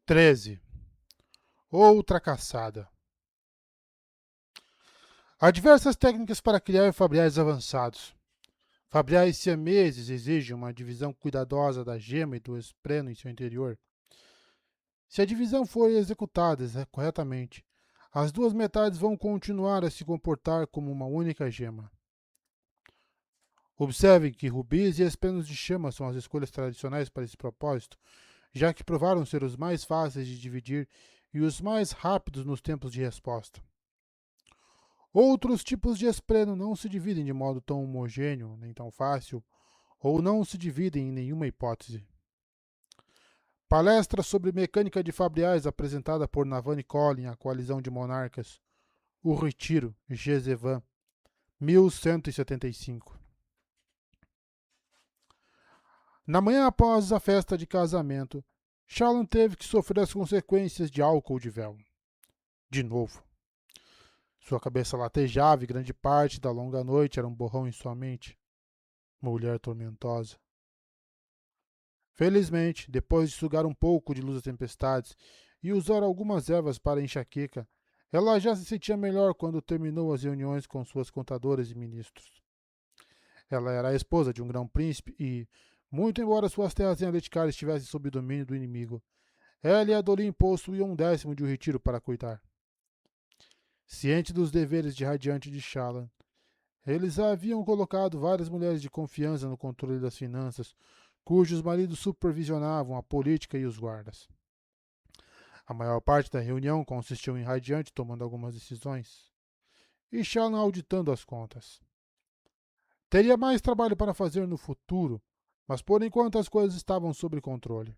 13. Outra caçada. Há diversas técnicas para criar fabriais avançados. Fabriais siameses exigem uma divisão cuidadosa da gema e do espreno em seu interior. Se a divisão for executada corretamente, as duas metades vão continuar a se comportar como uma única gema. Observe que rubis e esprenos de chama são as escolhas tradicionais para esse propósito, já que provaram ser os mais fáceis de dividir e os mais rápidos nos tempos de resposta. Outros tipos de espreno não se dividem de modo tão homogêneo, nem tão fácil, ou não se dividem em nenhuma hipótese. Palestra sobre mecânica de fabriais apresentada por Navani Collin à Coalizão de Monarcas. O Retiro, Gezevan, 1175. Na manhã após a festa de casamento, Shallan teve que sofrer as consequências de álcool de véu. De novo. Sua cabeça latejava e grande parte da longa noite era um borrão em sua mente. Mulher tormentosa. Felizmente, depois de sugar um pouco de luz das tempestades e usar algumas ervas para enxaqueca, ela já se sentia melhor quando terminou as reuniões com suas contadoras e ministros. Ela era a esposa de um grão-príncipe e, muito embora suas terras em Aletikar estivessem sob domínio do inimigo, ela e Adolin possuíam 1/10 de um retiro para cuidar. Ciente dos deveres de radiante de Shallan, eles haviam colocado várias mulheres de confiança no controle das finanças, cujos maridos supervisionavam a política e os guardas. A maior parte da reunião consistiu em Radiante tomando algumas decisões e Shallan auditando as contas. Teria mais trabalho para fazer no futuro, mas por enquanto as coisas estavam sob controle.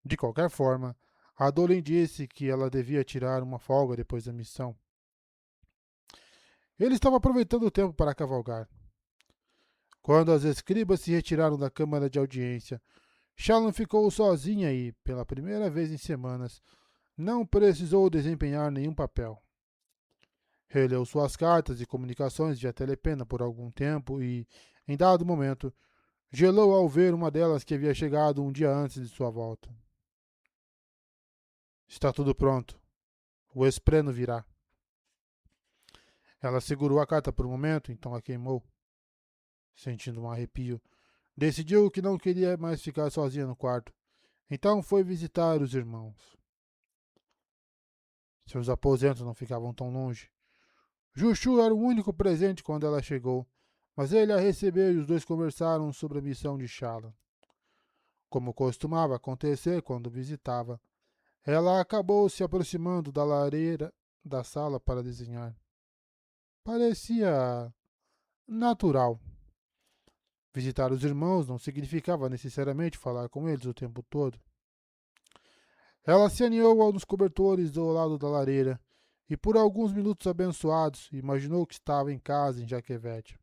De qualquer forma, Adolin disse que ela devia tirar uma folga depois da missão. Ele estava aproveitando o tempo para cavalgar. Quando as escribas se retiraram da câmara de audiência, Shallan ficou sozinha e, pela primeira vez em semanas, não precisou desempenhar nenhum papel. Releu suas cartas e comunicações via telepena por algum tempo e, em dado momento, gelou ao ver uma delas que havia chegado um dia antes de sua volta. Está tudo pronto. O espreno virá. Ela segurou a carta por um momento, então a queimou. Sentindo um arrepio, decidiu que não queria mais ficar sozinha no quarto. Então foi visitar os irmãos. Seus aposentos não ficavam tão longe. Jushu era o único presente quando ela chegou, mas ele a recebeu e os dois conversaram sobre a missão de Shallan. Como costumava acontecer quando visitava, ela acabou se aproximando da lareira da sala para desenhar. Parecia natural. Visitar os irmãos não significava necessariamente falar com eles o tempo todo. Ela se aninhou nos cobertores do lado da lareira e, por alguns minutos abençoados, imaginou que estava em casa em Jaquevet.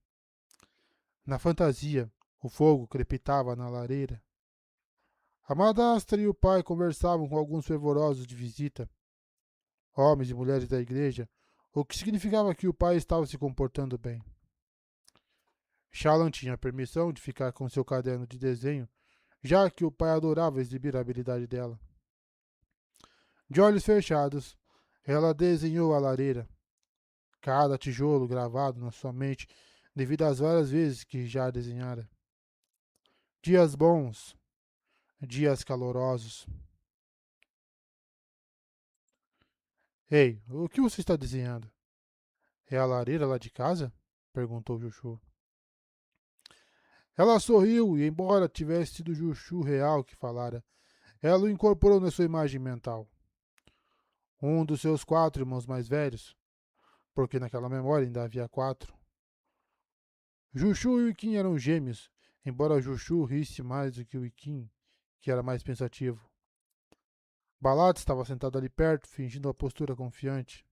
Na fantasia, o fogo crepitava na lareira. A madrasta e o pai conversavam com alguns fervorosos de visita, homens e mulheres da igreja, o que significava que o pai estava se comportando bem. Shallan tinha permissão de ficar com seu caderno de desenho, já que o pai adorava exibir a habilidade dela. De olhos fechados, ela desenhou a lareira, cada tijolo gravado na sua mente devido às várias vezes que já a desenhara. Dias bons, dias calorosos. Ei, o que você está desenhando? É a lareira lá de casa? Perguntou Jushu. Ela sorriu e, embora tivesse sido Jushu real que falara, ela o incorporou na sua imagem mental. Um dos seus 4 irmãos mais velhos, porque naquela memória ainda havia 4. Jushu e Wikin eram gêmeos, embora Jushu risse mais do que Wikin, que era mais pensativo. Balat estava sentado ali perto, fingindo uma postura confiante.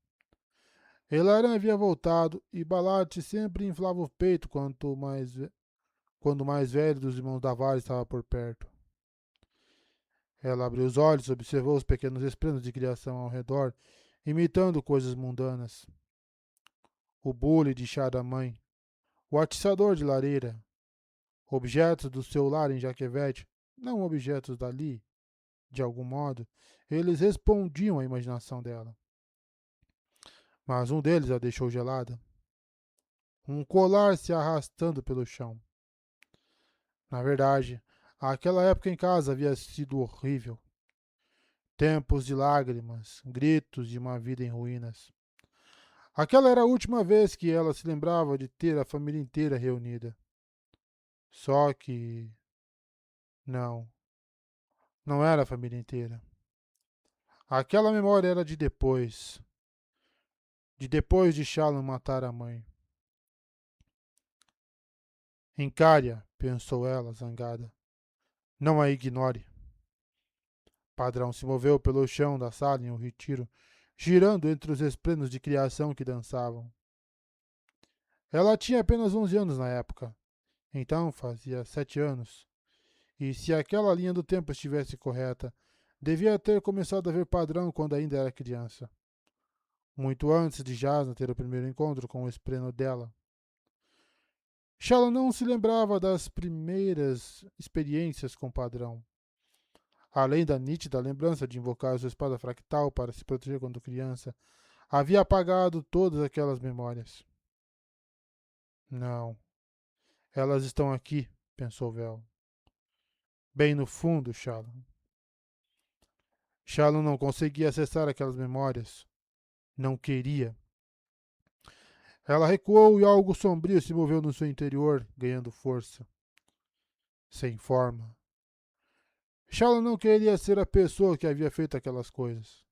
Elaran havia voltado e Balat sempre inflava o peito quando o mais velho dos irmãos Davar estava por perto. Ela abriu os olhos e observou os pequenos esplenos de criação ao redor, imitando coisas mundanas. O bule de chá da mãe, o atiçador de lareira, objetos do seu lar em Jaquevet, não objetos dali, De algum modo, eles respondiam à imaginação dela. Mas um deles a deixou gelada. Um colar se arrastando pelo chão. Na verdade, aquela época em casa havia sido horrível. Tempos de lágrimas, gritos de uma vida em ruínas. Aquela era a última vez que ela se lembrava de ter a família inteira reunida. Só que. Não, não era a família inteira. Aquela memória era de depois. De depois de Shalom matar a mãe. Encare-a, pensou ela, zangada. Não a ignore. Padrão se moveu pelo chão da sala em um retiro, girando entre os esplêndidos de criação que dançavam. Ela tinha apenas 11 anos na época. Então fazia 7 anos. E se aquela linha do tempo estivesse correta, devia ter começado a ver Padrão quando ainda era criança. Muito antes de Jasna ter o primeiro encontro com o esplêndido dela. Shala não se lembrava das primeiras experiências com Padrão. Além da nítida lembrança de invocar sua espada fractal para se proteger quando criança, havia apagado todas aquelas memórias. Não, elas estão aqui, pensou Vel. Bem no fundo, Shalom. Shalom não conseguia acessar aquelas memórias. Não queria. Ela recuou e algo sombrio se moveu no seu interior, ganhando força. Sem forma. Shalom não queria ser a pessoa que havia feito aquelas coisas.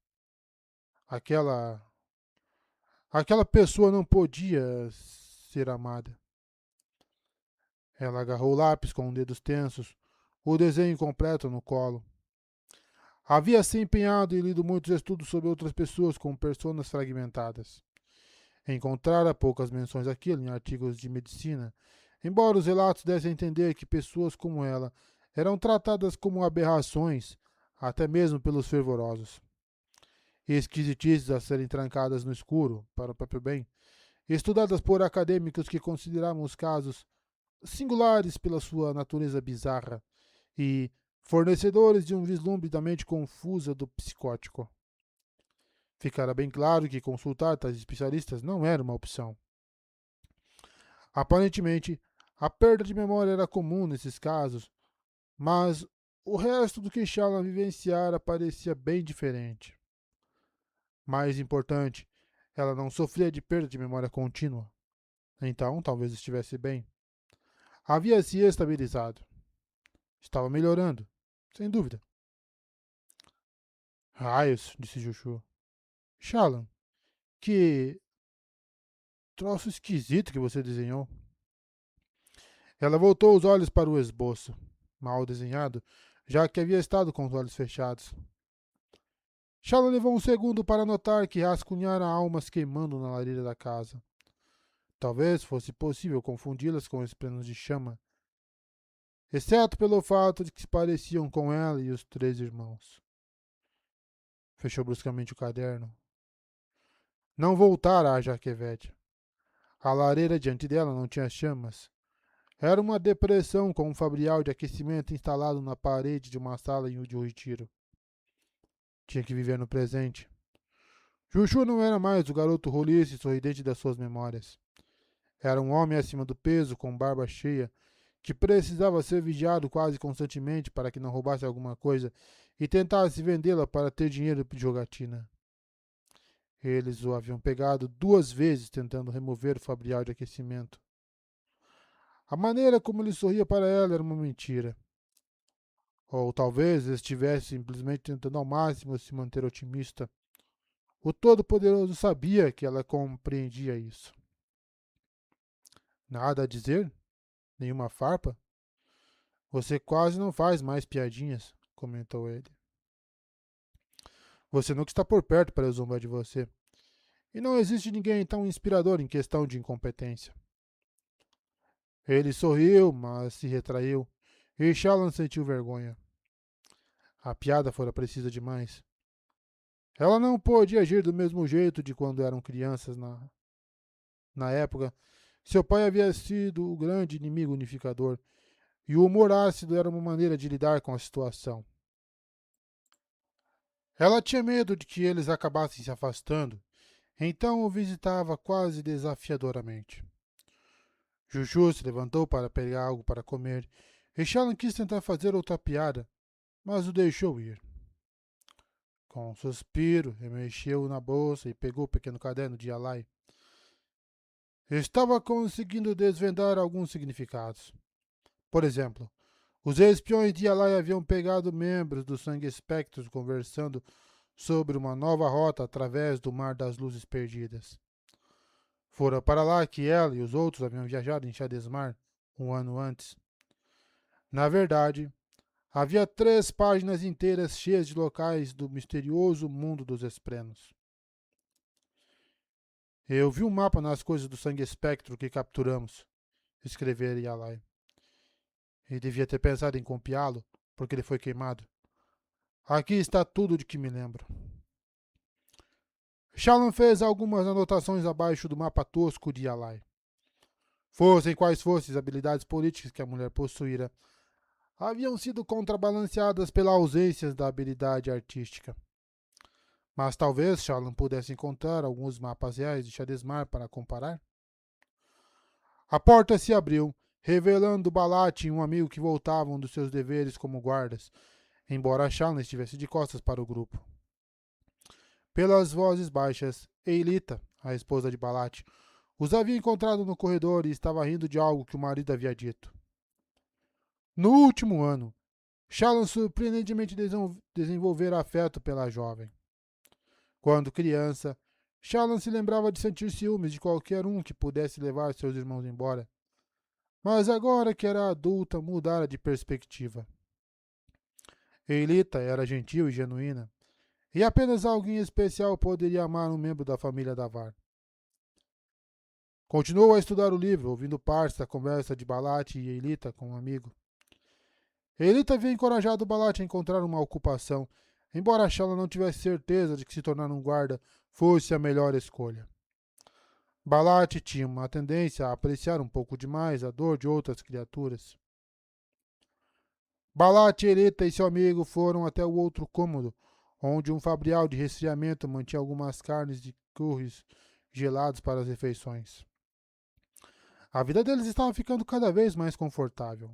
Aquela. Aquela pessoa não podia ser amada. Ela agarrou o lápis com dedos tensos, o desenho incompleto no colo. Havia se empenhado e lido muitos estudos sobre outras pessoas com personas fragmentadas. Encontrara poucas menções daquilo em artigos de medicina, embora os relatos dessem a entender que pessoas como ela eram tratadas como aberrações, até mesmo pelos fervorosos. Esquisitices a serem trancadas no escuro, para o próprio bem, estudadas por acadêmicos que consideravam os casos singulares pela sua natureza bizarra e fornecedores de um vislumbre da mente confusa do psicótico. Ficara bem claro que consultar tais especialistas não era uma opção. Aparentemente, a perda de memória era comum nesses casos, mas o resto do que Shalom vivenciara parecia bem diferente. Mais importante, ela não sofria de perda de memória contínua. Então, talvez estivesse bem. Havia se estabilizado. Estava melhorando, sem dúvida. Raios, disse Jushu. Shalom, que troço esquisito que você desenhou. Ela voltou os olhos para o esboço, mal desenhado, já que havia estado com os olhos fechados. Shalom levou um segundo para notar que rascunhara almas queimando na lareira da casa. Talvez fosse possível confundi-las com os planos de chama, exceto pelo fato de que se pareciam com ela e os 3 irmãos. Fechou bruscamente o caderno. Não voltara a Jaquevete. A lareira diante dela não tinha chamas. Era uma depressão com um fabrial de aquecimento instalado na parede de uma sala de um retiro. Tinha que viver no presente. Chuchu não era mais o garoto roliço e sorridente das suas memórias. Era um homem acima do peso, com barba cheia, que precisava ser vigiado quase constantemente para que não roubasse alguma coisa e tentasse vendê-la para ter dinheiro de jogatina. Eles o haviam pegado 2 vezes tentando remover o fabrial de aquecimento. A maneira como ele sorria para ela era uma mentira. Ou talvez ele estivesse simplesmente tentando ao máximo se manter otimista. O Todo-Poderoso sabia que ela compreendia isso. Nada a dizer? Nenhuma farpa? Você quase não faz mais piadinhas, comentou ele. Você nunca está por perto para eu zombar de você. E não existe ninguém tão inspirador em questão de incompetência. Ele sorriu, mas se retraiu, e Shallan sentiu vergonha. A piada fora precisa demais. Ela não pôde agir do mesmo jeito de quando eram crianças na época. Seu pai havia sido o grande inimigo unificador, e o humor ácido era uma maneira de lidar com a situação. Ela tinha medo de que eles acabassem se afastando, então o visitava quase desafiadoramente. Juju se levantou para pegar algo para comer, e Shallan quis tentar fazer outra piada, mas o deixou ir. Com um suspiro, remexeu na bolsa e pegou o pequeno caderno de Alai. Estava conseguindo desvendar alguns significados. Por exemplo, os espiões de Alai haviam pegado membros do Sangue Espectros conversando sobre uma nova rota através do Mar das Luzes Perdidas. Fora para lá que ela e os outros haviam viajado em Shadesmar um ano antes. Na verdade, havia 3 páginas inteiras cheias de locais do misterioso mundo dos Esprenos. Eu vi um mapa nas coisas do Sangue Espectro que capturamos, escrevera Yalai. E devia ter pensado em copiá-lo, porque ele foi queimado. Aqui está tudo de que me lembro. Shallan fez algumas anotações abaixo do mapa tosco de Yalai. Fossem quais fossem as habilidades políticas que a mulher possuíra, haviam sido contrabalanceadas pela ausência da habilidade artística. Mas talvez Shallan pudesse encontrar alguns mapas reais de Shadesmar para comparar. A porta se abriu, revelando Balat e um amigo que voltavam dos seus deveres como guardas, embora Shallan estivesse de costas para o grupo. Pelas vozes baixas, Eilita, a esposa de Balat, os havia encontrado no corredor e estava rindo de algo que o marido havia dito. No último ano, Shallan surpreendentemente desenvolvera afeto pela jovem. Quando criança, Shallan se lembrava de sentir ciúmes de qualquer um que pudesse levar seus irmãos embora. Mas agora que era adulta, mudara de perspectiva. Eilita era gentil e genuína, e apenas alguém especial poderia amar um membro da família Davar. Continuou a estudar o livro, ouvindo partes da conversa de Balat e Eilita com um amigo. Eilita havia encorajado Balat a encontrar uma ocupação, embora Shallan não tivesse certeza de que se tornar um guarda fosse a melhor escolha. Balat tinha uma tendência a apreciar um pouco demais a dor de outras criaturas. Balat, Eilita e seu amigo foram até o outro cômodo, onde um fabrial de resfriamento mantinha algumas carnes de curris gelados para as refeições. A vida deles estava ficando cada vez mais confortável.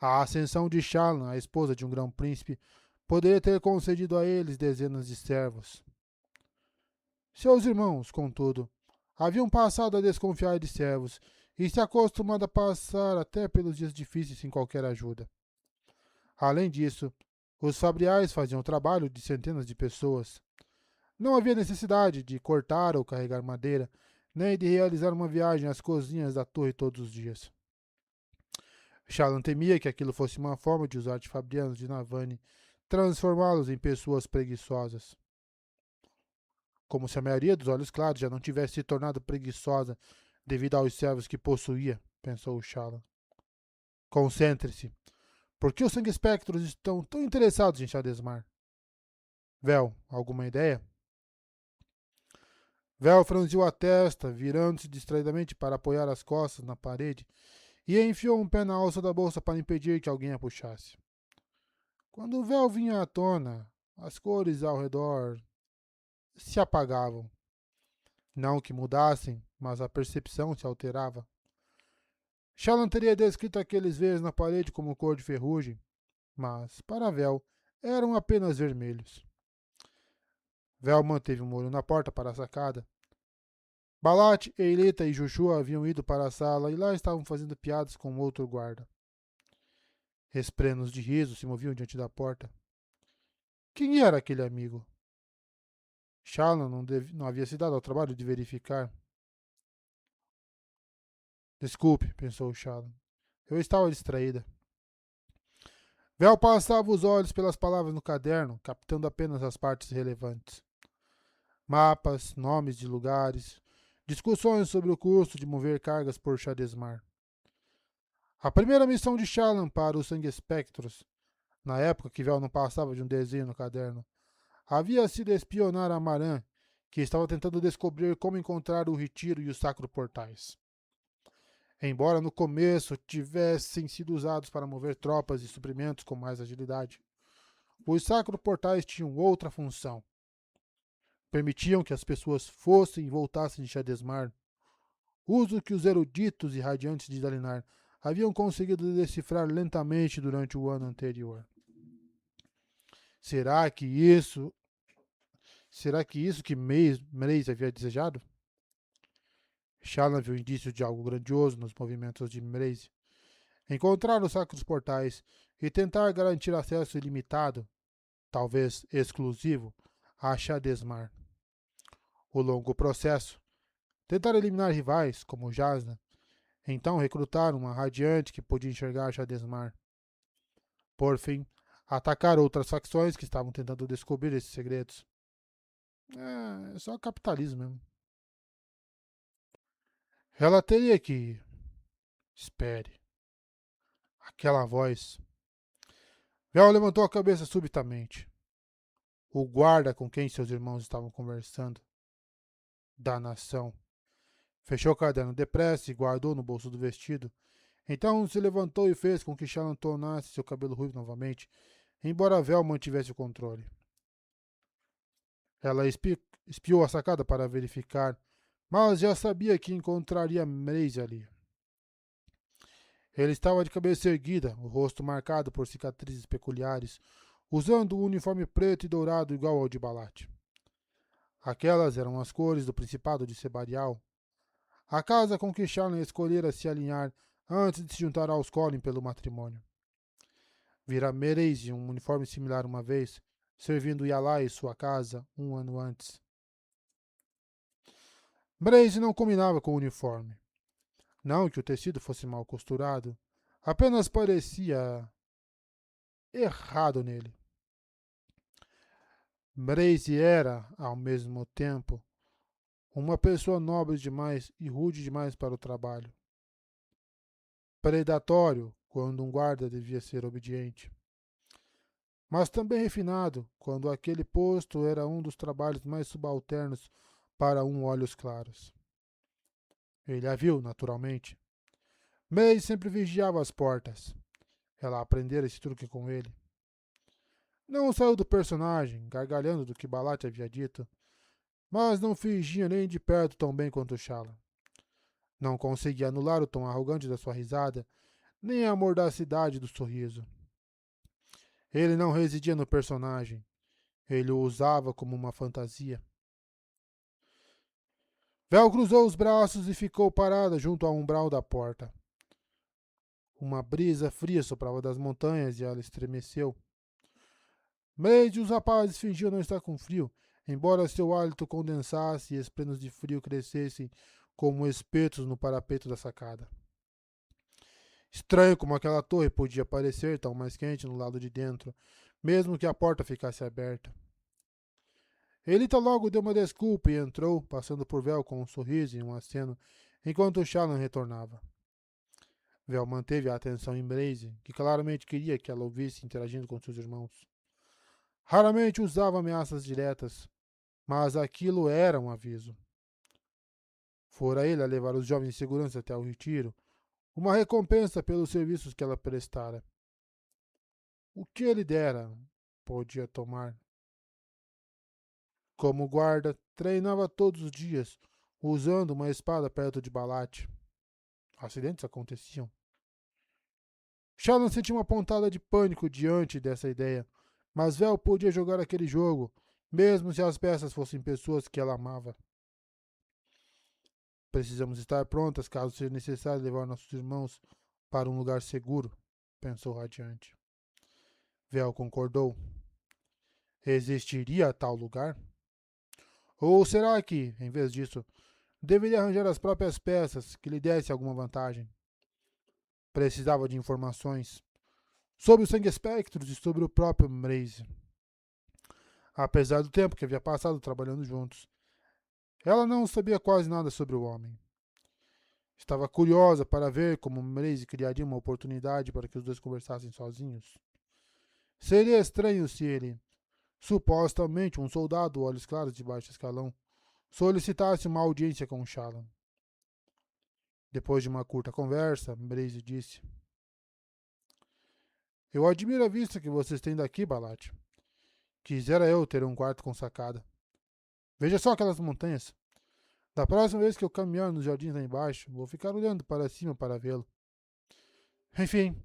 A ascensão de Shallan, a esposa de um grão-príncipe, poderia ter concedido a eles dezenas de servos. Seus irmãos, contudo, haviam passado a desconfiar de servos e se acostumado a passar até pelos dias difíceis sem qualquer ajuda. Além disso, os fabriais faziam o trabalho de centenas de pessoas. Não havia necessidade de cortar ou carregar madeira, nem de realizar uma viagem às cozinhas da torre todos os dias. Shallan temia que aquilo fosse uma forma de os artefabrianos de Navani transformá-los em pessoas preguiçosas. Como se a maioria dos olhos claros já não tivesse se tornado preguiçosa devido aos servos que possuía, pensou Shallan. Concentre-se. Por que os sangue espectros estão tão interessados em Shadesmar? Vel, alguma ideia? Vel franziu a testa, virando-se distraidamente para apoiar as costas na parede, e enfiou um pé na alça da bolsa para impedir que alguém a puxasse. Quando o véu vinha à tona, as cores ao redor se apagavam. Não que mudassem, mas a percepção se alterava. Shallan teria descrito aqueles veios na parede como cor de ferrugem, mas, para Vel, eram apenas vermelhos. Vel manteve um olho na porta para a sacada. Balat, Eilita e Juju haviam ido para a sala e lá estavam fazendo piadas com outro guarda. Esprenos de riso se moviam diante da porta. Quem era aquele amigo? Shallan não havia se dado ao trabalho de verificar. Desculpe, pensou Shallan. Eu estava distraída. Vel passava os olhos pelas palavras no caderno, captando apenas as partes relevantes. Mapas, nomes de lugares, discussões sobre o custo de mover cargas por Shadesmar. A primeira missão de Shallan para os Sangue Espectros, na época que Vel não passava de um desenho no caderno, havia sido espionar a Maran, que estava tentando descobrir como encontrar o Retiro e os Sacro Portais. Embora no começo tivessem sido usados para mover tropas e suprimentos com mais agilidade, Os sacros portais tinham outra função. Permitiam que as pessoas fossem e voltassem de Shadesmar, uso que os eruditos e radiantes de Dalinar haviam conseguido decifrar lentamente durante o ano anterior. Será que isso que Mraize havia desejado? Shallan viu indícios de algo grandioso nos movimentos de Mraize. Encontrar os sacros portais e tentar garantir acesso ilimitado, talvez exclusivo, a Shadesmar. O longo processo. Tentar eliminar rivais, como Jasna. Então recrutar uma radiante que podia enxergar Shadesmar. Por fim, atacar outras facções que estavam tentando descobrir esses segredos. É só capitalismo mesmo. Ela teria que... Espere. Aquela voz. Vel levantou a cabeça subitamente. O guarda com quem seus irmãos estavam conversando. Da nação. Fechou o caderno depressa e guardou no bolso do vestido. Então se levantou e fez com que Shallan tornasse seu cabelo ruivo novamente, embora Vel mantivesse o controle. Ela espiou a sacada para verificar, mas já sabia que encontraria Mraize ali. Ele estava de cabeça erguida, o rosto marcado por cicatrizes peculiares, usando um uniforme preto e dourado igual ao de Balat. Aquelas eram as cores do Principado de Sebarial, a casa com que Shallan escolhera se alinhar antes de se juntar aos Collin pelo matrimônio. Vira Mraize em um uniforme similar uma vez, servindo Yalai e sua casa um ano antes. Mraize não combinava com o uniforme. Não que o tecido fosse mal costurado, apenas parecia errado nele. Mraize era, ao mesmo tempo, uma pessoa nobre demais e rude demais para o trabalho. Predatório, quando um guarda devia ser obediente. Mas também refinado, quando aquele posto era um dos trabalhos mais subalternos para um olhos claros. Ele a viu, naturalmente. May sempre vigiava as portas. Ela aprendera esse truque com ele. Não saiu do personagem, gargalhando do que Balat havia dito, mas não fingia nem de perto tão bem quanto Shallan. Não conseguia anular o tom arrogante da sua risada, nem a mordacidade do sorriso. Ele não residia no personagem. Ele o usava como uma fantasia. Vel cruzou os braços e ficou parada junto ao umbral da porta. Uma brisa fria soprava das montanhas e ela estremeceu. Mraize e os rapazes fingiam não estar com frio, embora seu hálito condensasse e esplenos de frio crescessem como espetos no parapeito da sacada. Estranho como aquela torre podia parecer tão mais quente no lado de dentro, mesmo que a porta ficasse aberta. Elita logo deu uma desculpa e entrou, passando por Vel com um sorriso e um aceno, enquanto Shallan retornava. Vel manteve a atenção em Mraize, que claramente queria que ela ouvisse interagindo com seus irmãos. Raramente usava ameaças diretas, mas aquilo era um aviso. Fora ele a levar os jovens em segurança até o retiro, uma recompensa pelos serviços que ela prestara. O que ele dera, podia tomar. Como guarda, treinava todos os dias, usando uma espada perto de Balat. Acidentes aconteciam. Shallan sentiu uma pontada de pânico diante dessa ideia, mas Vel podia jogar aquele jogo, mesmo se as peças fossem pessoas que ela amava. Precisamos estar prontas caso seja necessário levar nossos irmãos para um lugar seguro, pensou radiante. Vel concordou. Existiria tal lugar? Ou será que, em vez disso, deveria arranjar as próprias peças que lhe dessem alguma vantagem? Precisava de informações sobre os sangue espectros e sobre o próprio Mraize. Apesar do tempo que havia passado trabalhando juntos, ela não sabia quase nada sobre o homem. Estava curiosa para ver como Mraize criaria uma oportunidade para que os dois conversassem sozinhos. Seria estranho se ele, supostamente um soldado olhos claros de baixo escalão, solicitasse uma audiência com Shallan. Depois de uma curta conversa, Mraize disse: Eu admiro a vista que vocês têm daqui, Balat. Quisera eu ter um quarto com sacada. Veja só aquelas montanhas. Da próxima vez que eu caminhar nos jardins lá embaixo, vou ficar olhando para cima para vê-lo. Enfim,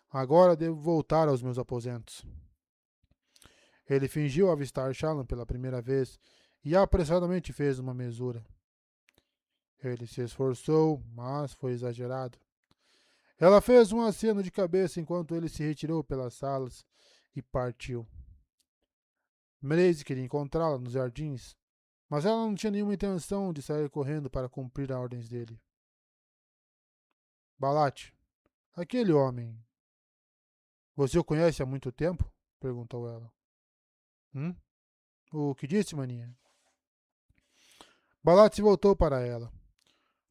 agora devo voltar aos meus aposentos. Ele fingiu avistar Shalom pela primeira vez e apressadamente fez uma mesura. Ele se esforçou, mas foi exagerado. Ela fez um aceno de cabeça enquanto ele se retirou pelas salas e partiu. Maisie queria encontrá-la nos jardins, mas ela não tinha nenhuma intenção de sair correndo para cumprir as ordens dele. Balat, aquele homem, você o conhece há muito tempo? Perguntou ela. O que disse, maninha? Balat se voltou para ela.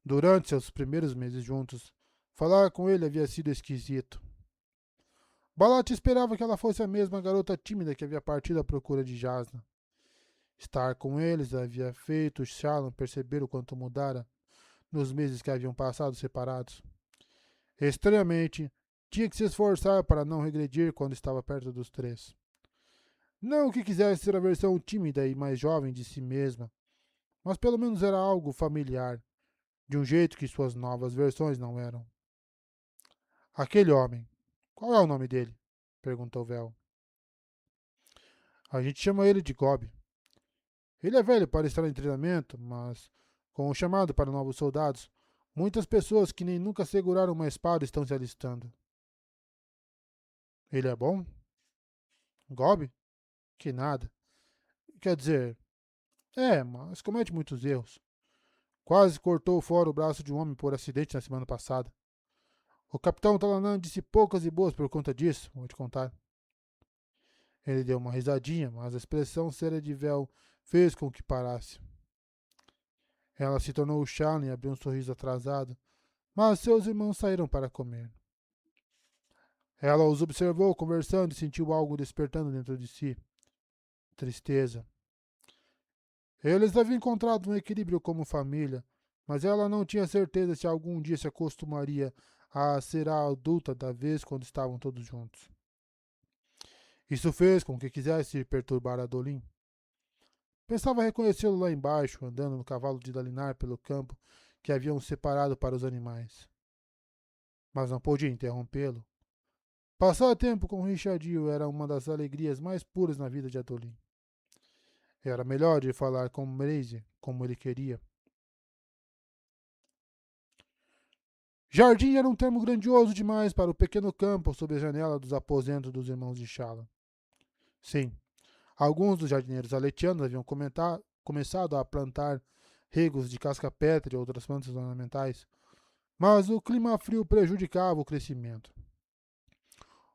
Durante seus primeiros meses juntos, falar com ele havia sido esquisito. Balat esperava que ela fosse a mesma garota tímida que havia partido à procura de Jasna. Estar com eles havia feito Shalom perceber o quanto mudara nos meses que haviam passado separados. Estranhamente, tinha que se esforçar para não regredir quando estava perto dos três. Não que quisesse ser a versão tímida e mais jovem de si mesma, mas pelo menos era algo familiar, de um jeito que suas novas versões não eram. Aquele homem, qual é o nome dele? Perguntou Vel. A gente chama ele de Gob. Ele é velho para estar em treinamento, mas com o chamado para novos soldados, muitas pessoas que nem nunca seguraram uma espada estão se alistando. Ele é bom? Gob? Que nada. Quer dizer, mas comete muitos erros. Quase cortou fora o braço de um homem por acidente na semana passada. O capitão Talanan disse poucas e boas por conta disso, vou te contar. Ele deu uma risadinha, mas a expressão séria de Vel fez com que parasse. Ela se tornou chana e abriu um sorriso atrasado, mas seus irmãos saíram para comer. Ela os observou conversando e sentiu algo despertando dentro de si. Tristeza. Eles haviam encontrado um equilíbrio como família, mas ela não tinha certeza se algum dia se acostumaria a ser a adulta da vez quando estavam todos juntos. Isso fez com que quisesse perturbar Adolin. Pensava reconhecê-lo lá embaixo, andando no cavalo de Dalinar pelo campo que haviam separado para os animais. Mas não podia interrompê-lo. Passar tempo com Richardinho era uma das alegrias mais puras na vida de Adolin. Era melhor de falar com Maisie, como ele queria. Jardim era um termo grandioso demais para o pequeno campo sob a janela dos aposentos dos irmãos de Shala. Sim, alguns dos jardineiros aletianos haviam começado a plantar regos de casca-pétrea e outras plantas ornamentais, mas o clima frio prejudicava o crescimento.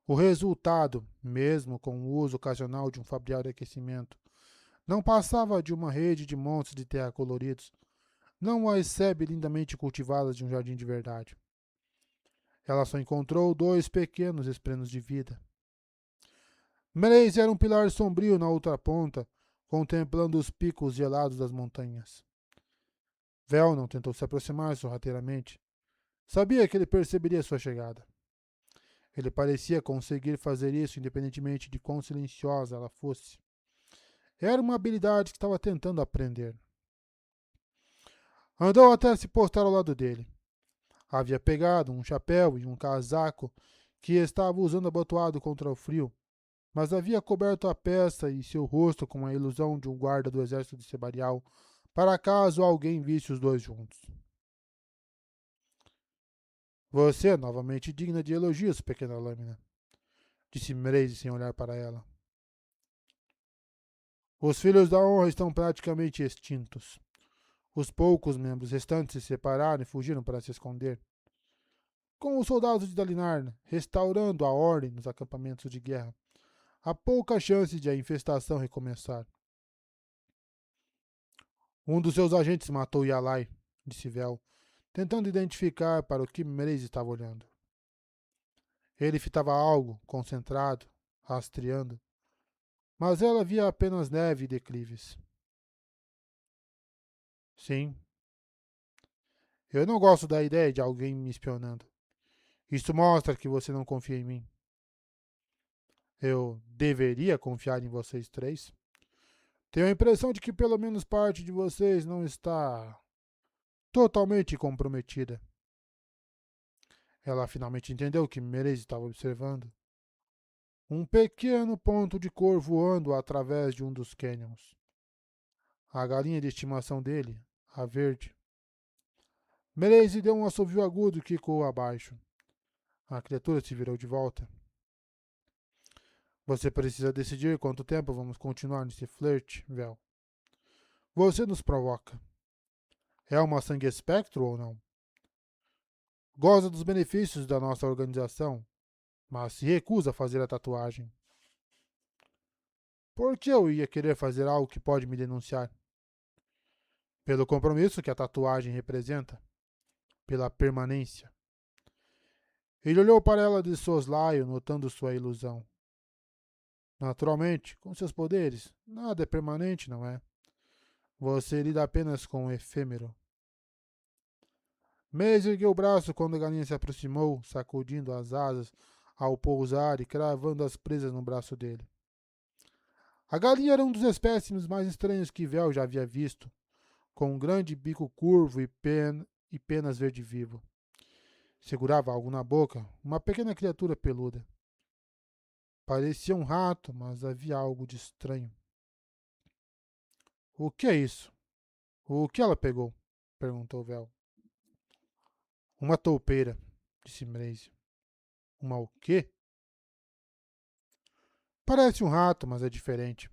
O resultado, mesmo com o uso ocasional de um fabrial de aquecimento, não passava de uma rede de montes de terra coloridos, não a sebe lindamente cultivadas de um jardim de verdade. Ela só encontrou dois pequenos esprenos de vida. Maisie era um pilar sombrio na outra ponta, contemplando os picos gelados das montanhas. Vel não tentou se aproximar sorrateiramente. Sabia que ele perceberia sua chegada. Ele parecia conseguir fazer isso independentemente de quão silenciosa ela fosse. Era uma habilidade que estava tentando aprender. Andou até se postar ao lado dele. Havia pegado um chapéu e um casaco que estava usando abotoado contra o frio, mas havia coberto a peça e seu rosto com a ilusão de um guarda do exército de Sebarial, para caso alguém visse os dois juntos. Você é novamente digna de elogios, pequena lâmina, disse Maisie sem olhar para ela. Os filhos da honra estão praticamente extintos. Os poucos membros restantes se separaram e fugiram para se esconder. Com os soldados de Dalinar restaurando a ordem nos acampamentos de guerra, há pouca chance de a infestação recomeçar. Um dos seus agentes matou Yalai, disse Vel, tentando identificar para o que Maisie estava olhando. Ele fitava algo, concentrado, rastreando, mas ela via apenas neve e declives. Sim. Eu não gosto da ideia de alguém me espionando. Isso mostra que você não confia em mim. Eu deveria confiar em vocês três? Tenho a impressão de que pelo menos parte de vocês não está totalmente comprometida. Ela finalmente entendeu que Merez estava observando. Um pequeno ponto de cor voando através de um dos canyons. A galinha de estimação dele, a verde. Merez deu um assovio agudo que ecoou abaixo. A criatura se virou de volta. Você precisa decidir quanto tempo vamos continuar nesse flerte, Vel. Você nos provoca. É uma sangue espectro ou não? Goza dos benefícios da nossa organização, mas se recusa a fazer a tatuagem. Por que eu ia querer fazer algo que pode me denunciar? Pelo compromisso que a tatuagem representa, pela permanência. Ele olhou para ela de soslaio, notando sua ilusão. Naturalmente, com seus poderes, nada é permanente, não é? Você lida apenas com o efêmero. Maze ergueu o braço quando a galinha se aproximou, sacudindo as asas ao pousar e cravando as presas no braço dele. A galinha era um dos espécimes mais estranhos que Vel já havia visto, com um grande bico curvo e penas verde-vivo. Segurava algo na boca, uma pequena criatura peluda. Parecia um rato, mas havia algo de estranho. O que é isso? O que ela pegou? Perguntou Vel. Uma toupeira, disse Mraze. Uma o quê? Parece um rato, mas é diferente.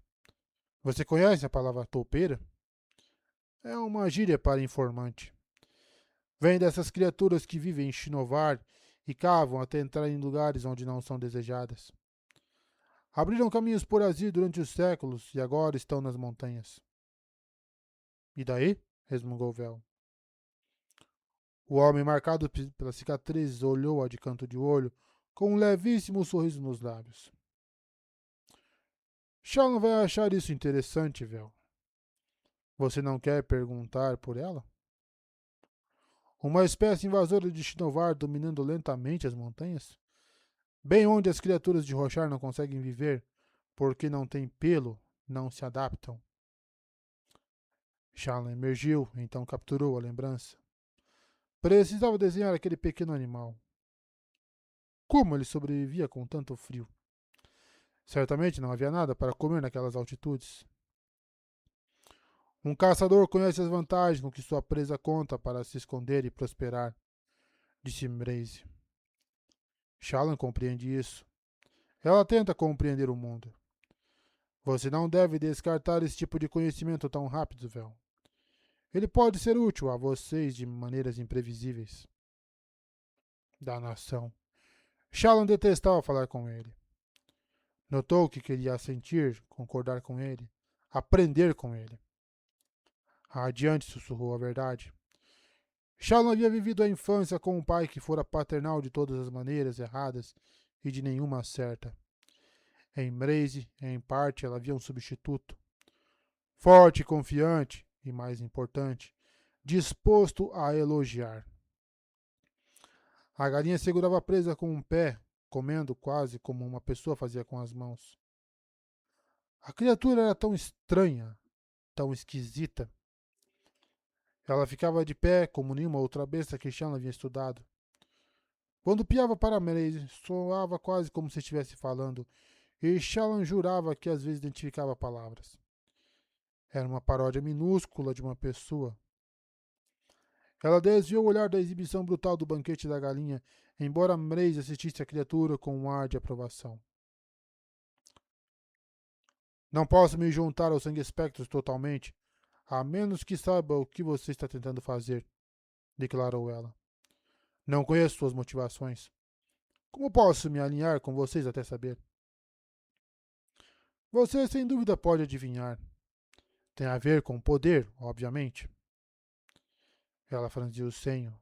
Você conhece a palavra toupeira? É uma gíria para informante. Vem dessas criaturas que vivem em Shinovar e cavam até entrar em lugares onde não são desejadas. Abriram caminhos por Azir durante os séculos e agora estão nas montanhas. E daí? Resmungou Vel. O homem, marcado pelas cicatrizes, olhou-a de canto de olho, com um levíssimo sorriso nos lábios. Shalom vai achar isso interessante, Vel. Você não quer perguntar por ela? Uma espécie invasora de Shinovar dominando lentamente as montanhas? Bem onde as criaturas de Roshar não conseguem viver, porque não têm pelo, não se adaptam. Shalom emergiu, então capturou a lembrança. Precisava desenhar aquele pequeno animal. Como ele sobrevivia com tanto frio? Certamente não havia nada para comer naquelas altitudes. Um caçador conhece as vantagens com que sua presa conta para se esconder e prosperar, disse Mraze. Shalom compreende isso. Ela tenta compreender o mundo. Você não deve descartar esse tipo de conhecimento tão rápido, Vel. Ele pode ser útil a vocês de maneiras imprevisíveis. Da nação. Shalom detestava falar com ele. Notou que queria sentir, concordar com ele, aprender com ele. Adiante, sussurrou a verdade. Shalom havia vivido a infância com um pai que fora paternal de todas as maneiras erradas e de nenhuma certa. Em Mraze, em parte, ela havia um substituto. Forte e confiante, e mais importante, disposto a elogiar. A galinha segurava presa com um pé, comendo quase como uma pessoa fazia com as mãos. A criatura era tão estranha, tão esquisita. Ela ficava de pé como nenhuma outra besta que Shan havia estudado. Quando piava para Mraze, soava quase como se estivesse falando, e Shallan jurava que às vezes identificava palavras. Era uma paródia minúscula de uma pessoa. Ela desviou o olhar da exibição brutal do banquete da galinha, embora Mraze assistisse a criatura com um ar de aprovação. Não posso me juntar aos sangue espectros totalmente, a menos que saiba o que você está tentando fazer, declarou ela. Não conheço suas motivações. Como posso me alinhar com vocês até saber? Você sem dúvida pode adivinhar. Tem a ver com poder, obviamente. Ela franziu o senho.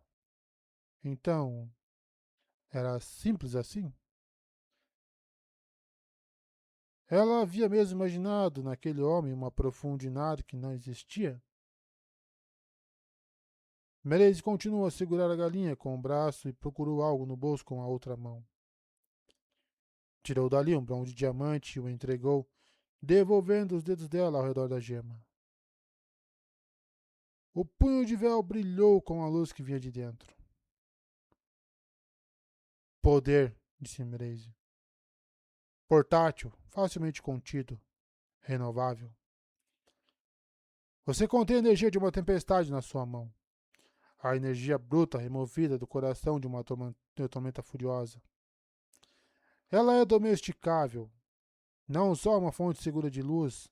Então, era simples assim? Ela havia mesmo imaginado naquele homem uma profundidade que não existia. Merez continuou a segurar a galinha com o braço e procurou algo no bolso com a outra mão. Tirou dali um brão de diamante e o entregou, devolvendo os dedos dela ao redor da gema. O punho de véu brilhou com a luz que vinha de dentro. Poder, disse Mraze. Portátil, facilmente contido, renovável. Você contém a energia de uma tempestade na sua mão. A energia bruta removida do coração de uma tormenta furiosa. Ela é domesticável, não só uma fonte segura de luz,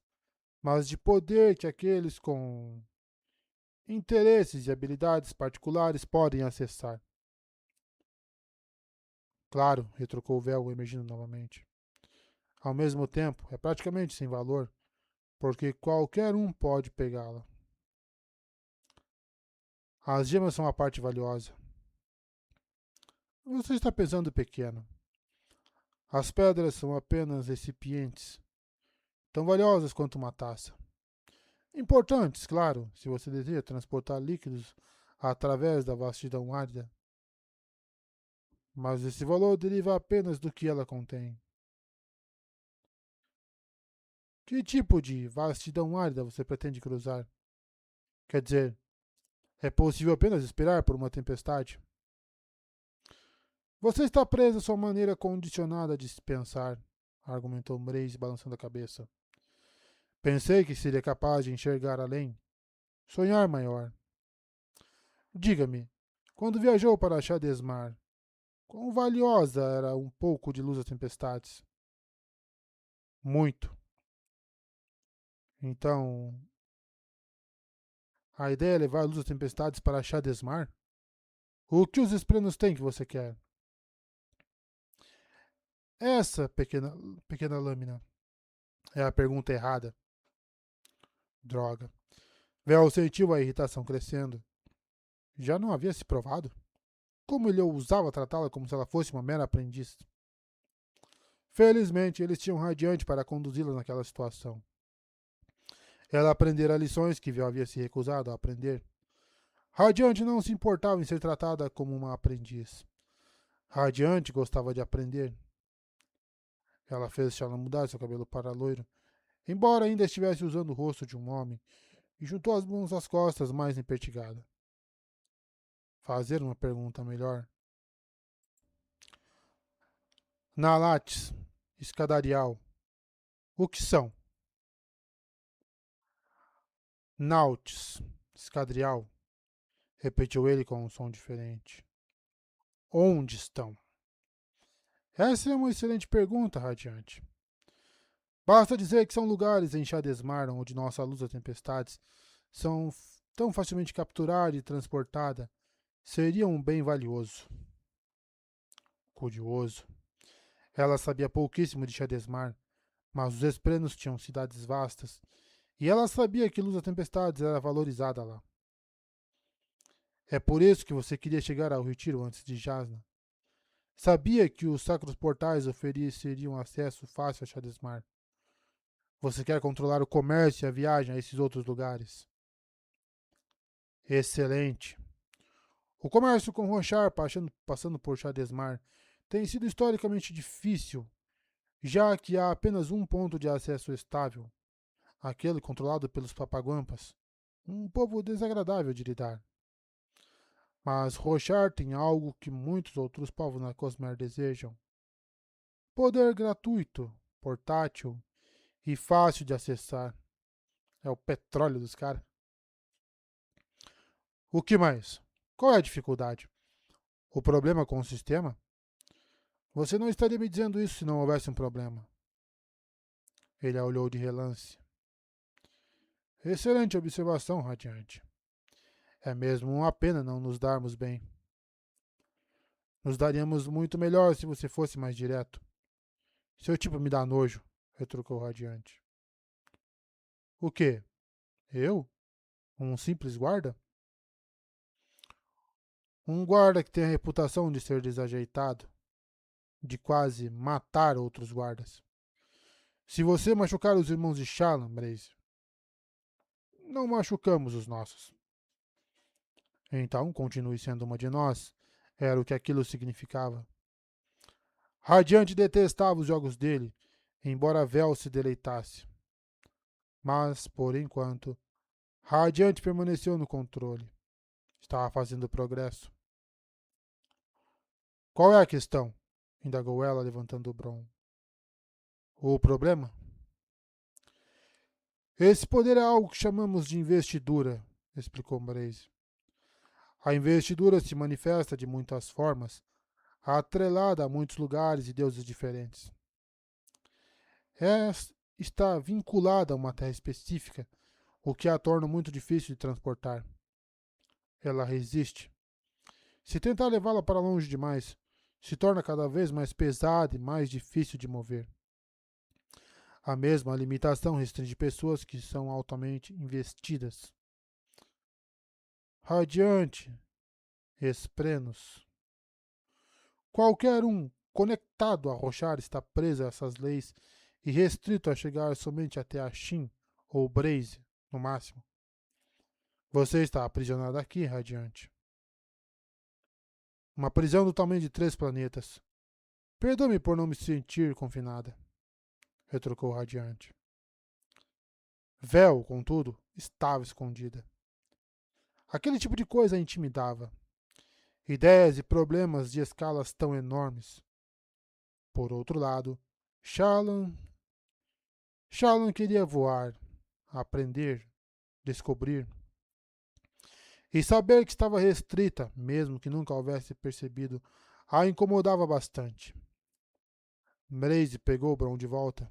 mas de poder que aqueles com interesses e habilidades particulares podem acessar. Claro, retrucou o véu, emergindo novamente. Ao mesmo tempo, é praticamente sem valor, porque qualquer um pode pegá-la. As gemas são a parte valiosa. Você está pensando pequeno. As pedras são apenas recipientes, tão valiosas quanto uma taça. Importantes, claro, se você deseja transportar líquidos através da vastidão árida. Mas esse valor deriva apenas do que ela contém. Que tipo de vastidão árida você pretende cruzar? Quer dizer, é possível apenas esperar por uma tempestade? Você está preso à sua maneira condicionada de pensar, argumentou Mraze, balançando a cabeça. Pensei que seria capaz de enxergar além, sonhar maior. Diga-me, quando viajou para Shadesmar, quão valiosa era um pouco de luz às tempestades? Muito. Então, a ideia é levar a luz às tempestades para Shadesmar? O que os esprenos têm que você quer? Essa pequena lâmina é a pergunta errada. Droga. Vel sentiu a irritação crescendo. Já não havia se provado? Como ele ousava tratá-la como se ela fosse uma mera aprendiz? Felizmente, eles tinham Radiante para conduzi-la naquela situação. Ela aprendera lições que Vel havia se recusado a aprender. Radiante não se importava em ser tratada como uma aprendiz. Radiante gostava de aprender. Ela fez Shalom mudar seu cabelo para loiro, embora ainda estivesse usando o rosto de um homem, e juntou as mãos às costas, mais empertigada. Fazer uma pergunta melhor. Nalates, escadarial. O que são? Nautes, escadrial, repetiu ele com um som diferente. Onde estão? Essa é uma excelente pergunta, Radiante. Basta dizer que são lugares em Shadesmar onde nossa luz das tempestades são tão facilmente capturada e transportada. Seria um bem valioso. Curioso. Ela sabia pouquíssimo de Shadesmar, mas os esprenos tinham cidades vastas, e ela sabia que Luz das Tempestades era valorizada lá. É por isso que você queria chegar ao retiro antes de Jasna. Sabia que os sacros portais ofereceriam acesso fácil a Shadesmar. Você quer controlar o comércio e a viagem a esses outros lugares. Excelente. O comércio com Rochar passando por Shadesmar tem sido historicamente difícil, já que há apenas um ponto de acesso estável, aquele controlado pelos papaguampas, um povo desagradável de lidar. Mas Rochar tem algo que muitos outros povos na Cosmer desejam. Poder gratuito, portátil e fácil de acessar. É o petróleo dos caras. O que mais? Qual é a dificuldade? O problema com o sistema? Você não estaria me dizendo isso se não houvesse um problema. Ele a olhou de relance. Excelente observação, Radiante. É mesmo uma pena não nos darmos bem. Nos daríamos muito melhor se você fosse mais direto. Seu tipo me dá nojo, retrucou Radiante. O quê? Eu? Um simples guarda? Um guarda que tem a reputação de ser desajeitado, de quase matar outros guardas. Se você machucar os irmãos de Shalom, Braze, não machucamos os nossos. Então continue sendo uma de nós, era o que aquilo significava. Radiante detestava os jogos dele, embora Vel se deleitasse. Mas, por enquanto, Radiante permaneceu no controle. Estava fazendo progresso. Qual é a questão? Indagou ela, levantando o Bron. O problema? Esse poder é algo que chamamos de investidura, explicou Braze. A investidura se manifesta de muitas formas, atrelada a muitos lugares e deuses diferentes. É, está vinculada a uma terra específica, o que a torna muito difícil de transportar. Ela resiste. Se tentar levá-la para longe demais, se torna cada vez mais pesada e mais difícil de mover. A mesma limitação restringe pessoas que são altamente investidas. Radiante, Esprenos. Qualquer um conectado a Rochar está preso a essas leis e restrito a chegar somente até a Shin ou Braze, no máximo. Você está aprisionado aqui, Radiante. Uma prisão do tamanho de 3 planetas. Perdoe-me por não me sentir confinada, retrucou Radiante. Vel, contudo, estava escondida. Aquele tipo de coisa a intimidava. Ideias e problemas de escalas tão enormes. Por outro lado, Shallan queria voar, aprender, descobrir. E saber que estava restrita, mesmo que nunca houvesse percebido, a incomodava bastante. Braze pegou o Bron de volta.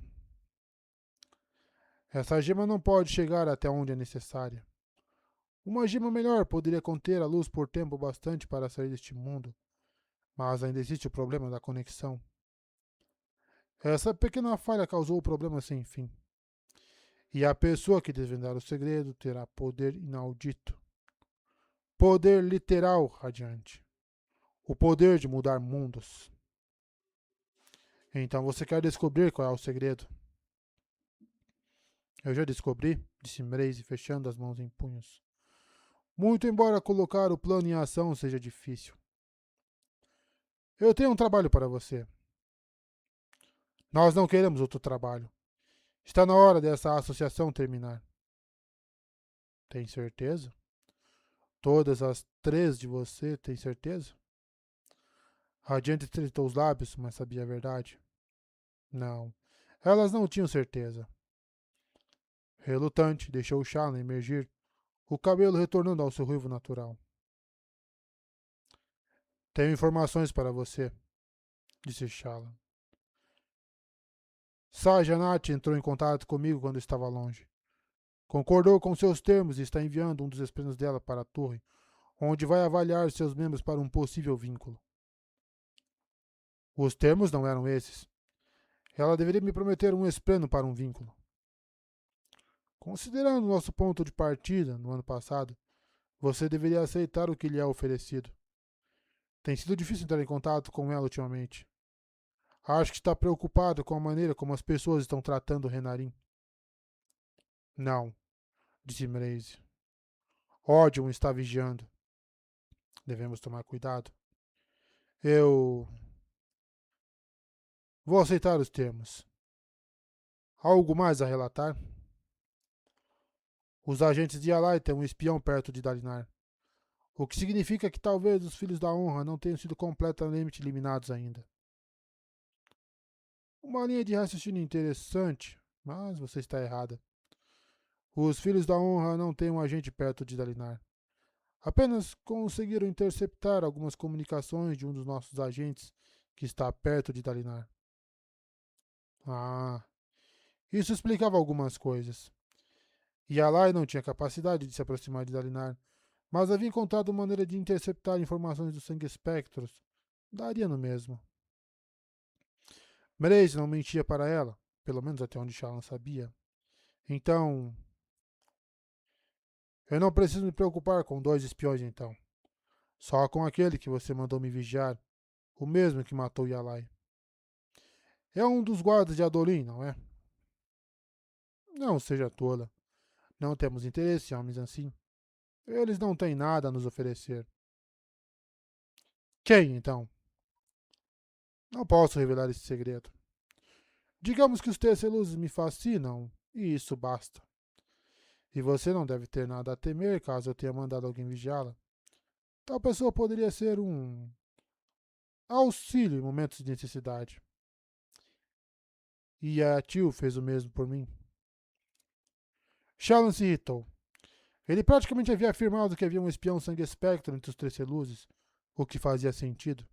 Essa gema não pode chegar até onde é necessária. Uma gema melhor poderia conter a luz por tempo bastante para sair deste mundo, mas ainda existe o problema da conexão. Essa pequena falha causou o problema sem fim. E a pessoa que desvendar o segredo terá poder inaudito. Poder literal radiante. O poder de mudar mundos. Então você quer descobrir qual é o segredo? Eu já descobri, disse Mraze, fechando as mãos em punhos. Muito embora colocar o plano em ação seja difícil. Eu tenho um trabalho para você. Nós não queremos outro trabalho. Está na hora dessa associação terminar. Tem certeza? Todas as 3 de você, tem certeza? Radiante estreitou os lábios, mas sabia a verdade. Não, elas não tinham certeza. Relutante, deixou Shallan emergir, o cabelo retornando ao seu ruivo natural. Tenho informações para você, disse Shallan. Sajanat entrou em contato comigo quando estava longe. Concordou com seus termos e está enviando um dos esprenos dela para a torre, onde vai avaliar seus membros para um possível vínculo. Os termos não eram esses. Ela deveria me prometer um espreno para um vínculo. Considerando nosso ponto de partida no ano passado, você deveria aceitar o que lhe é oferecido. Tem sido difícil entrar em contato com ela ultimamente. Acho que está preocupado com a maneira como as pessoas estão tratando Renarin. Não, disse Mraze. Odium está vigiando. Devemos tomar cuidado. Eu vou aceitar os termos. Algo mais a relatar? Os agentes de Alai têm um espião perto de Dalinar. O que significa que talvez os Filhos da Honra não tenham sido completamente eliminados ainda. Uma linha de raciocínio interessante, mas você está errada. Os Filhos da Honra não têm um agente perto de Dalinar. Apenas conseguiram interceptar algumas comunicações de um dos nossos agentes que está perto de Dalinar. Ah, isso explicava algumas coisas. Yalai não tinha capacidade de se aproximar de Dalinar, mas havia encontrado maneira de interceptar informações dos Sangue Espectros. Daria no mesmo. Mraze não mentia para ela, pelo menos até onde Shallan sabia. Então, eu não preciso me preocupar com 2 espiões então. Só com aquele que você mandou me vigiar, o mesmo que matou Yalai. É um dos guardas de Adolin, não é? Não seja tola. Não temos interesse em homens assim. Eles não têm nada a nos oferecer. Quem, então? Não posso revelar esse segredo. Digamos que os teceluzes me fascinam, e isso basta. E você não deve ter nada a temer caso eu tenha mandado alguém vigiá-la. Tal pessoa poderia ser um auxílio em momentos de necessidade. E a tio fez o mesmo por mim. Shallan se irritou. Ele praticamente havia afirmado que havia um espião sangue espectro entre os Treceluzes, o que fazia sentido.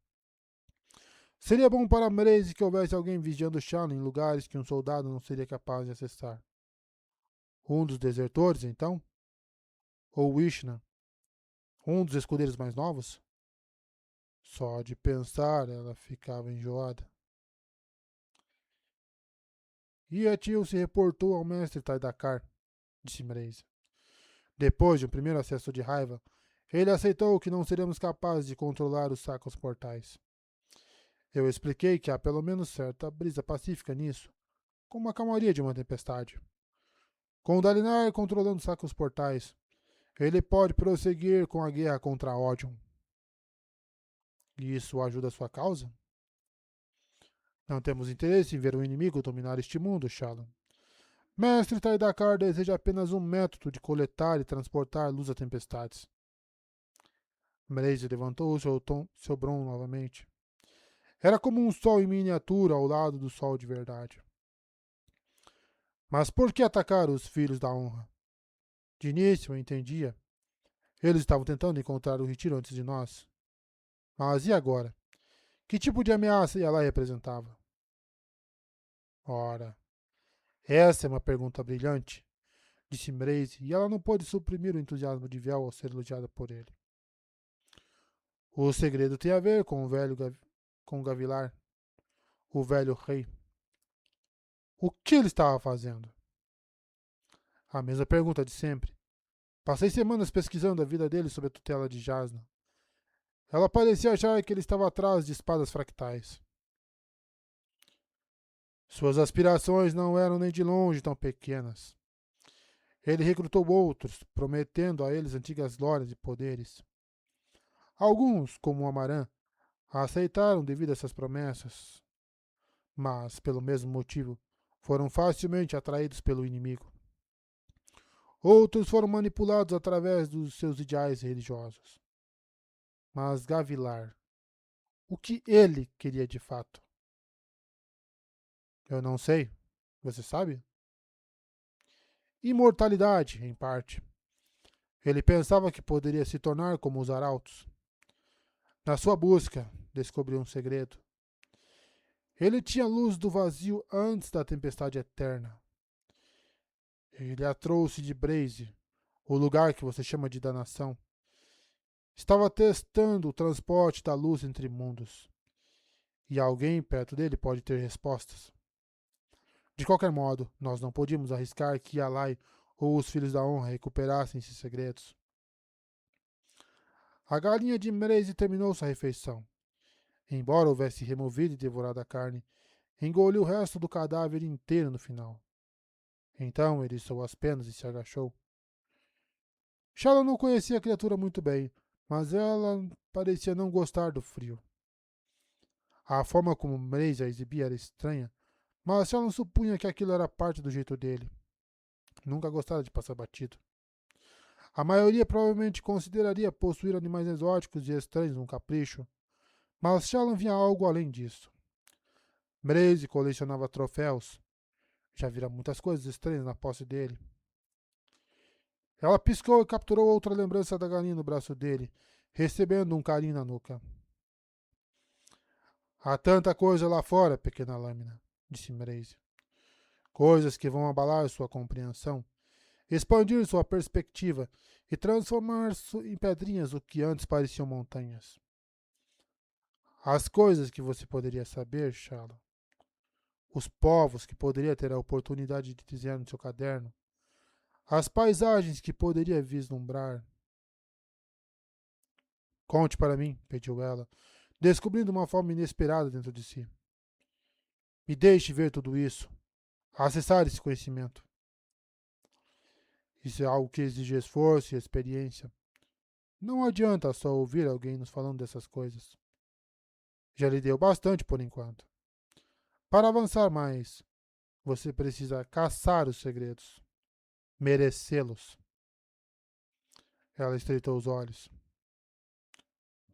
Seria bom para Mreze que houvesse alguém vigiando Shallan em lugares que um soldado não seria capaz de acessar. Um dos desertores, então? Ou Wishna? Um dos escudeiros mais novos? Só de pensar ela ficava enjoada. Yatil se reportou ao mestre Taidakar, disse Mreze. Depois de um primeiro acesso de raiva, ele aceitou que não seremos capazes de controlar os sacos portais. Eu expliquei que há pelo menos certa brisa pacífica nisso, como a calmaria de uma tempestade. Com Dalinar controlando os sacos portais, ele pode prosseguir com a guerra contra Odium. E isso ajuda a sua causa? Não temos interesse em ver o inimigo dominar este mundo, Shallan. Mestre Taidakar deseja apenas um método de coletar e transportar luz a tempestades. Mreze levantou seu brom novamente. Era como um sol em miniatura ao lado do sol de verdade. Mas por que atacar os filhos da honra? De início eu entendia. Eles estavam tentando encontrar o retiro antes de nós. Mas e agora? Que tipo de ameaça ela representava? Ora, essa é uma pergunta brilhante, disse Mreze, e ela não pôde suprimir o entusiasmo de Vel ao ser elogiada por ele. O segredo tem a ver com com o Gavilar, o velho rei. O que ele estava fazendo? A mesma pergunta de sempre. Passei semanas pesquisando a vida dele sob a tutela de Jasna. Ela parecia achar que ele estava atrás de espadas fractais. Suas aspirações não eram nem de longe tão pequenas. Ele recrutou outros, prometendo a eles antigas glórias e poderes. Alguns, como o Amaran, aceitaram devido a essas promessas, mas, pelo mesmo motivo, foram facilmente atraídos pelo inimigo. Outros foram manipulados através dos seus ideais religiosos. Mas Gavilar, o que ele queria de fato? Eu não sei. Você sabe? Imortalidade, em parte. Ele pensava que poderia se tornar como os arautos. Na sua busca, descobriu um segredo. Ele tinha luz do vazio antes da tempestade eterna. Ele a trouxe de Braze, o lugar que você chama de danação. Estava testando o transporte da luz entre mundos. E alguém perto dele pode ter respostas. De qualquer modo, nós não podíamos arriscar que Alai ou os Filhos da Honra recuperassem esses segredos. A galinha de Mreze terminou sua refeição. Embora houvesse removido e devorado a carne, engoliu o resto do cadáver inteiro no final. Então ele soou as penas e se agachou. Shallow não conhecia a criatura muito bem, mas ela parecia não gostar do frio. A forma como Mreze a exibia era estranha, mas Shallow supunha que aquilo era parte do jeito dele. Nunca gostara de passar batido. A maioria provavelmente consideraria possuir animais exóticos e estranhos um capricho, mas Shallan via algo além disso. Mreze colecionava troféus. Já vira muitas coisas estranhas na posse dele. Ela piscou e capturou outra lembrança da galinha no braço dele, recebendo um carinho na nuca. Há tanta coisa lá fora, pequena lâmina, disse Mreze. Coisas que vão abalar sua compreensão, expandir sua perspectiva e transformar em pedrinhas o que antes pareciam montanhas. As coisas que você poderia saber, Shallow. Os povos que poderia ter a oportunidade de dizer no seu caderno. As paisagens que poderia vislumbrar. Conte para mim, pediu ela, descobrindo uma forma inesperada dentro de si. Me deixe ver tudo isso, acessar esse conhecimento. Isso é algo que exige esforço e experiência. Não adianta só ouvir alguém nos falando dessas coisas. Já lhe deu bastante por enquanto. Para avançar mais, você precisa caçar os segredos, merecê-los. Ela estreitou os olhos.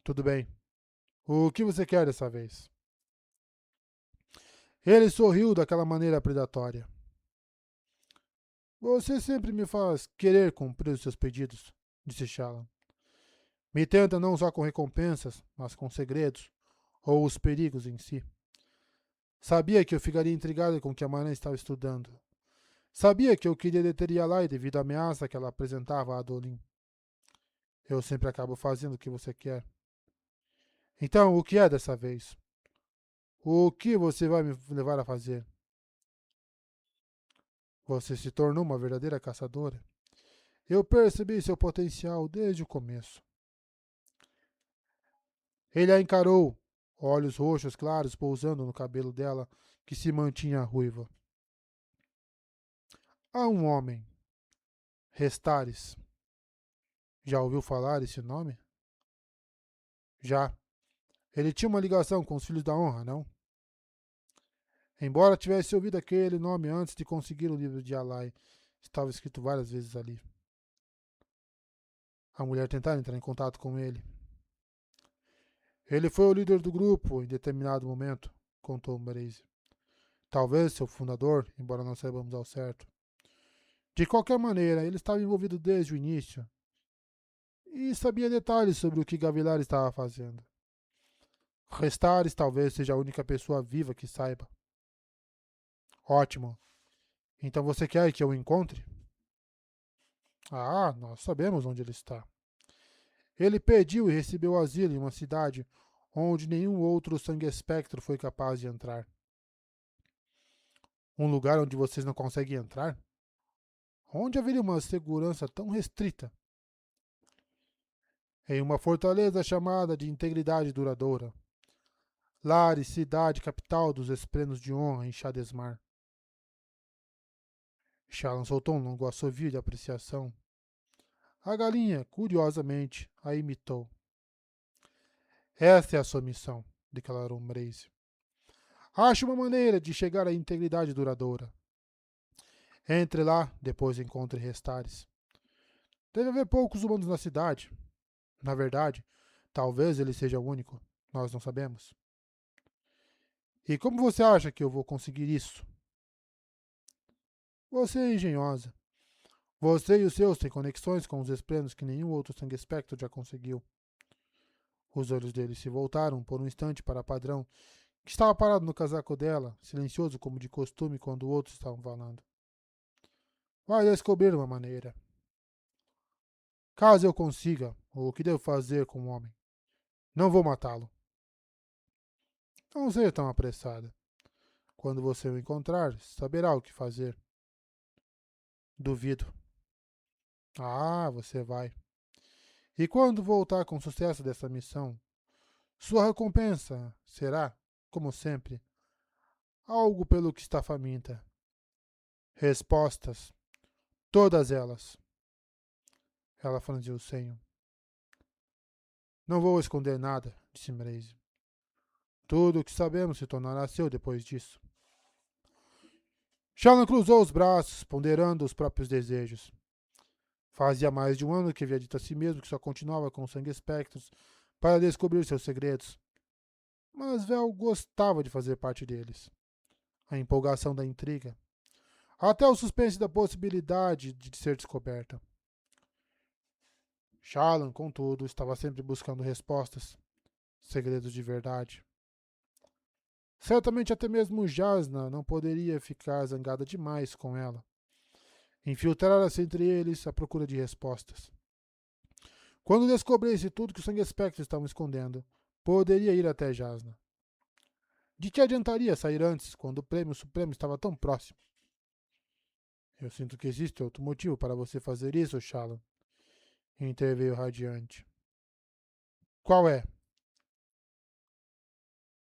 Tudo bem. O que você quer dessa vez? Ele sorriu daquela maneira predatória. Você sempre me faz querer cumprir os seus pedidos, disse Shallan. Me tenta não só com recompensas, mas com segredos, ou os perigos em si. Sabia que eu ficaria intrigado com o que a Maran estava estudando. Sabia que eu queria deter Yalai devido à ameaça que ela apresentava a Adolin. Eu sempre acabo fazendo o que você quer. Então, o que é dessa vez? O que você vai me levar a fazer? Você se tornou uma verdadeira caçadora. Eu percebi seu potencial desde o começo. Ele a encarou, olhos roxos claros pousando no cabelo dela, que se mantinha ruiva. Há um homem, Restares. Já ouviu falar esse nome? Já. Ele tinha uma ligação com os Filhos da Honra, não? Embora tivesse ouvido aquele nome antes de conseguir o livro de Alai, estava escrito várias vezes ali. A mulher tentara entrar em contato com ele. Ele foi o líder do grupo em determinado momento, contou Braze. Talvez seu fundador, embora não saibamos ao certo. De qualquer maneira, ele estava envolvido desde o início e sabia detalhes sobre o que Gavilar estava fazendo. Restares talvez seja a única pessoa viva que saiba. Ótimo. Então você quer que eu o encontre? Ah, nós sabemos onde ele está. Ele pediu e recebeu asilo em uma cidade onde nenhum outro sangue espectro foi capaz de entrar. Um lugar onde vocês não conseguem entrar? Onde haveria uma segurança tão restrita? Em uma fortaleza chamada de Integridade Duradoura. Lares, cidade capital dos Esprenos de Honra em Shadesmar. Shallan soltou um longo assovio de apreciação. A galinha, curiosamente, a imitou. Esta é a sua missão, declarou Mraze. Ache uma maneira de chegar à integridade duradoura. Entre lá, depois encontre Restares. Deve haver poucos humanos na cidade. Na verdade, talvez ele seja o único. Nós não sabemos. E como você acha que eu vou conseguir isso? Você é engenhosa. Você e os seus têm conexões com os esprenos que nenhum outro sangue espectro já conseguiu. Os olhos dele se voltaram por um instante para Padrão, que estava parado no casaco dela, silencioso como de costume quando outros estavam falando. Vai descobrir uma maneira. Caso eu consiga, o que devo fazer com o homem? Não vou matá-lo. Não seja tão apressada. Quando você o encontrar, saberá o que fazer. Duvido. Ah, você vai. E quando voltar com sucesso dessa missão, sua recompensa será, como sempre, algo pelo que está faminta. Respostas. Todas elas. Ela franziu o senho. Não vou esconder nada, disse Mraze. Tudo o que sabemos se tornará seu depois disso. Shallan cruzou os braços, ponderando os próprios desejos. Fazia mais de um ano que havia dito a si mesmo que só continuava com os sangue espectros para descobrir seus segredos. Mas Vel gostava de fazer parte deles. A empolgação da intriga. Até o suspense da possibilidade de ser descoberta. Shallan, contudo, estava sempre buscando respostas, segredos de verdade. Certamente até mesmo Jasna não poderia ficar zangada demais com ela. Infiltrara-se entre eles à procura de respostas. Quando descobrisse tudo que os sangue espectros estavam escondendo, poderia ir até Jasna. De que adiantaria sair antes, quando o prêmio supremo estava tão próximo? Eu sinto que existe outro motivo para você fazer isso, Shallan. Interveio radiante. Qual é?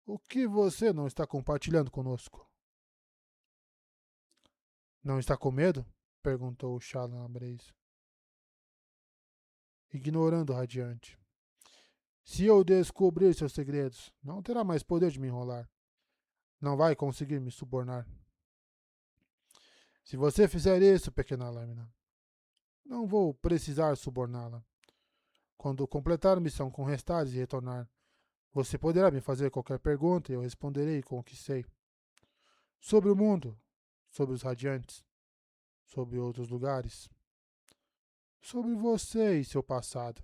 O que você não está compartilhando conosco? Não está com medo? Perguntou Shallan a Braze. Ignorando o radiante. Se eu descobrir seus segredos, não terá mais poder de me enrolar. Não vai conseguir me subornar. Se você fizer isso, pequena lâmina, não vou precisar suborná-la. Quando completar a missão com Restares e retornar, você poderá me fazer qualquer pergunta e eu responderei com o que sei. Sobre o mundo, sobre os radiantes, sobre outros lugares, sobre você e seu passado.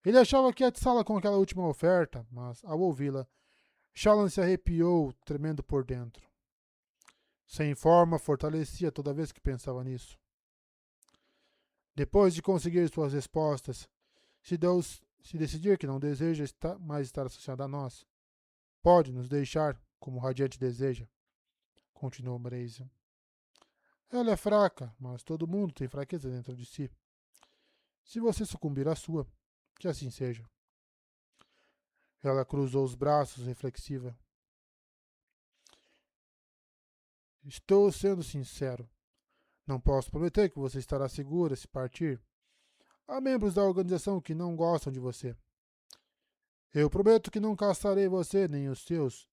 Ele achava que ia atiçá-la com aquela última oferta, mas, ao ouvi-la, Shallan se arrepiou, tremendo por dentro. Sem forma, fortalecia toda vez que pensava nisso. Depois de conseguir suas respostas, se decidir que não deseja mais estar associado a nós, pode nos deixar como o Radiante deseja, continuou Mraize. Ela é fraca, mas todo mundo tem fraqueza dentro de si. Se você sucumbir à sua, que assim seja. Ela cruzou os braços, reflexiva. Estou sendo sincero. Não posso prometer que você estará segura se partir. Há membros da organização que não gostam de você. Eu prometo que não caçarei você nem os seus,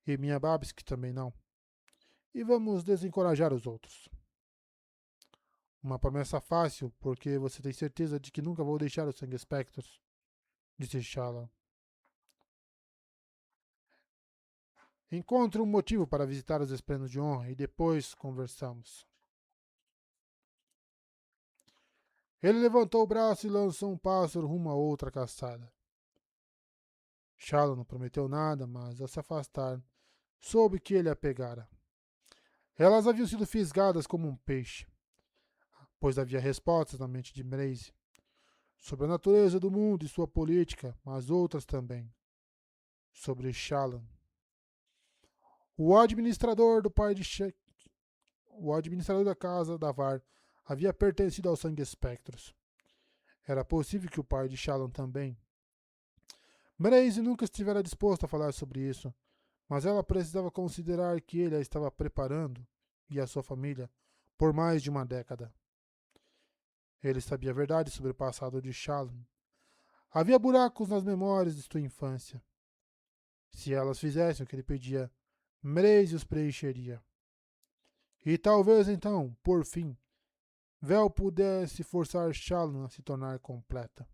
e minha Babs que também não. E vamos desencorajar os outros. Uma promessa fácil, porque você tem certeza de que nunca vou deixar os Sangue Spectros, disse Shallan. Encontre um motivo para visitar os Esplenos de Honra e depois conversamos. Ele levantou o braço e lançou um pássaro rumo a outra caçada. Shallan não prometeu nada, mas ao se afastar, soube que ele a pegara. Elas haviam sido fisgadas como um peixe, pois havia respostas na mente de Mraize sobre a natureza do mundo e sua política, mas outras também sobre Shallan. O administrador do pai de o administrador da casa da Var havia pertencido aos Sangue Espectros. Era possível que o pai de Shallan também. Mraize nunca estivera disposto a falar sobre isso, mas ela precisava considerar que ele a estava preparando, e a sua família, por mais de uma década. Ele sabia a verdade sobre o passado de Shallan. Havia buracos nas memórias de sua infância. Se elas fizessem o que ele pedia, Mraize os preencheria. E talvez então, por fim, Vel pudesse forçar Shallan a se tornar completa.